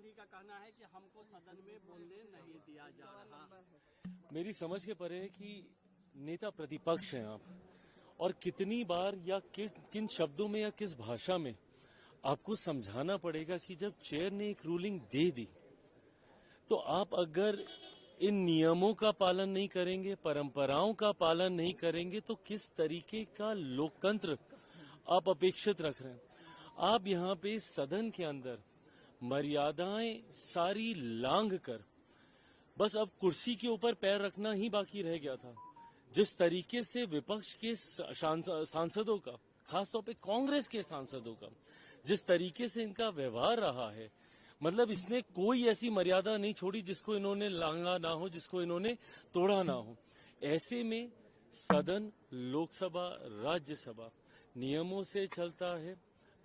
गांधी का कहना है कि हमको सदन में बोलने नहीं दिया जा रहा। मेरी समझ के परे है कि नेता प्रतिपक्ष हैं आप, और कितनी बार या किन शब्दों में या किस भाषा में आपको समझाना पड़ेगा कि जब चेयर ने एक रूलिंग दे दी तो आप अगर इन नियमों का पालन नहीं करेंगे, परंपराओं का पालन नहीं करेंगे, तो किस तरीके का लोकतंत्र आप अपेक्षित रख रहे हैं। आप यहाँ पे सदन के अंदर मर्यादाएं सारी लांघ कर बस अब कुर्सी के ऊपर पैर रखना ही बाकी रह गया था। जिस तरीके से विपक्ष के सांसदों का, खासतौर पे कांग्रेस के सांसदों का जिस तरीके से इनका व्यवहार रहा है, मतलब इसने कोई ऐसी मर्यादा नहीं छोड़ी जिसको इन्होंने लांघा ना हो, जिसको इन्होंने तोड़ा ना हो। ऐसे में सदन, लोकसभा, राज्यसभा नियमों से चलता है,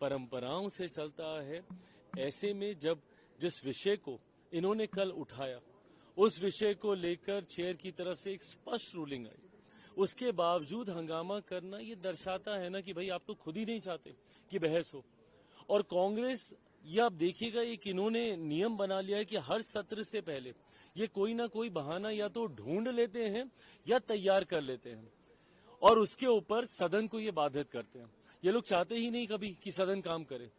परंपराओं से चलता है। ऐसे में जब जिस विषय को इन्होंने कल उठाया, उस विषय को लेकर चेयर की तरफ से एक स्पष्ट रूलिंग आई, उसके बावजूद हंगामा करना ये दर्शाता है ना कि भाई आप तो खुद ही नहीं चाहते कि बहस हो। और कांग्रेस, ये आप देखिएगा, एक इन्होंने नियम बना लिया है कि हर सत्र से पहले ये कोई ना कोई बहाना या तो ढूंढ लेते हैं या तैयार कर लेते हैं, और उसके ऊपर सदन को ये बाधित करते हैं। ये लोग चाहते ही नहीं कभी कि सदन काम करे।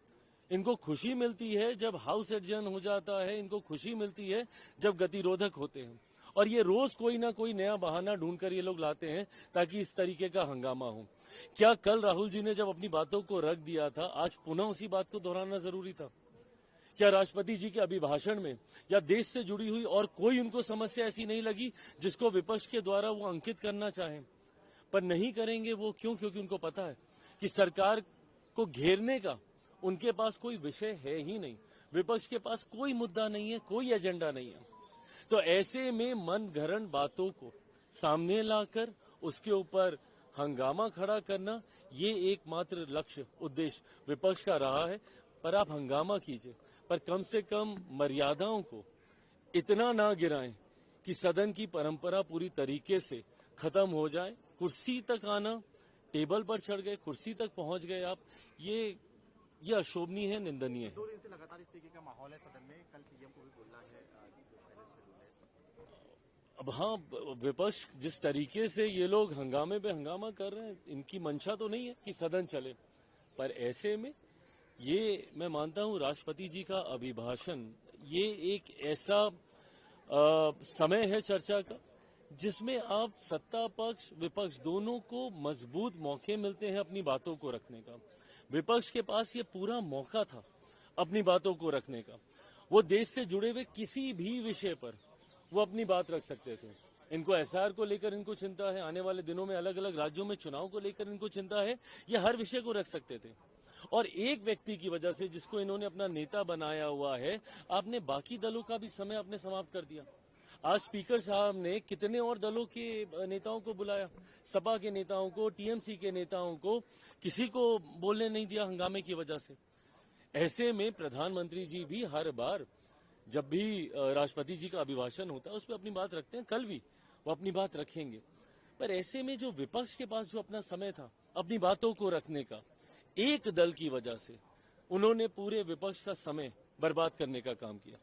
इनको खुशी मिलती है जब हाउस एडजर्न हो जाता है, इनको खुशी मिलती है जब गतिरोधक होते हैं, और ये रोज कोई ना कोई नया बहाना ढूंढकर ये लोग लाते हैं ताकि इस तरीके का हंगामा हो। क्या कल राहुल जी ने जब अपनी बातों को रख दिया था, आज पुनः उसी बात को दोहराना जरूरी था? क्या राष्ट्रपति जी के अभिभाषण में या देश से जुड़ी हुई और कोई उनको समस्या ऐसी नहीं लगी जिसको विपक्ष के द्वारा वो अंकित करना चाहें? पर नहीं करेंगे वो। क्यों? क्योंकि उनको पता है कि सरकार को घेरने का उनके पास कोई विषय है ही नहीं, विपक्ष के पास कोई मुद्दा नहीं है, कोई एजेंडा नहीं है। तो ऐसे में मनगढ़ंत बातों को सामने लाकर उसके ऊपर हंगामा खड़ा करना, ये एकमात्र लक्ष्य, उद्देश्य विपक्ष का रहा है। पर आप हंगामा कीजिए, पर कम से कम मर्यादाओं को इतना ना गिराएं कि सदन की परंपरा पूरी तरीके से खत्म हो जाए। कुर्सी तक आना, टेबल पर चढ़ गए, कुर्सी तक पहुंच गए आप, ये अशोभनीय है, निंदनीय है। 2 दिन से लगातार इस तरीके का माहौल है सदन में, कल पीएम को भी बोलना है। अब हाँ, विपक्ष जिस तरीके से ये लोग हंगामे पे हंगामा कर रहे हैं, इनकी मंशा तो नहीं है कि सदन चले। पर ऐसे में ये मैं मानता हूं राष्ट्रपति जी का अभिभाषण ये एक ऐसा समय है चर्चा का जिसमें आप सत्ता पक्ष विपक्ष दोनों को मजबूत मौके मिलते हैं अपनी बातों को रखने का। विपक्ष के पास ये पूरा मौका था अपनी बातों को रखने का। वो देश से जुड़े हुए किसी भी विषय पर वो अपनी बात रख सकते थे। इनको एसआर को लेकर इनको चिंता है, आने वाले दिनों में अलग अलग राज्यों में चुनाव को लेकर इनको चिंता है, ये हर विषय को रख सकते थे। और एक व्यक्ति की वजह से, जिसको इन्होंने अपना नेता बनाया हुआ है, आपने बाकी दलों का भी समय आपने समाप्त कर दिया। आज स्पीकर साहब ने कितने और दलों के नेताओं को बुलाया, सपा के नेताओं को, टीएमसी के नेताओं को, किसी को बोलने नहीं दिया हंगामे की वजह से। ऐसे में प्रधानमंत्री जी भी हर बार जब भी राष्ट्रपति जी का अभिभाषण होता है उस पर अपनी बात रखते हैं, कल भी वो अपनी बात रखेंगे। पर ऐसे में जो विपक्ष के पास जो अपना समय था अपनी बातों को रखने का, एक दल की वजह से उन्होंने पूरे विपक्ष का समय बर्बाद करने का काम किया।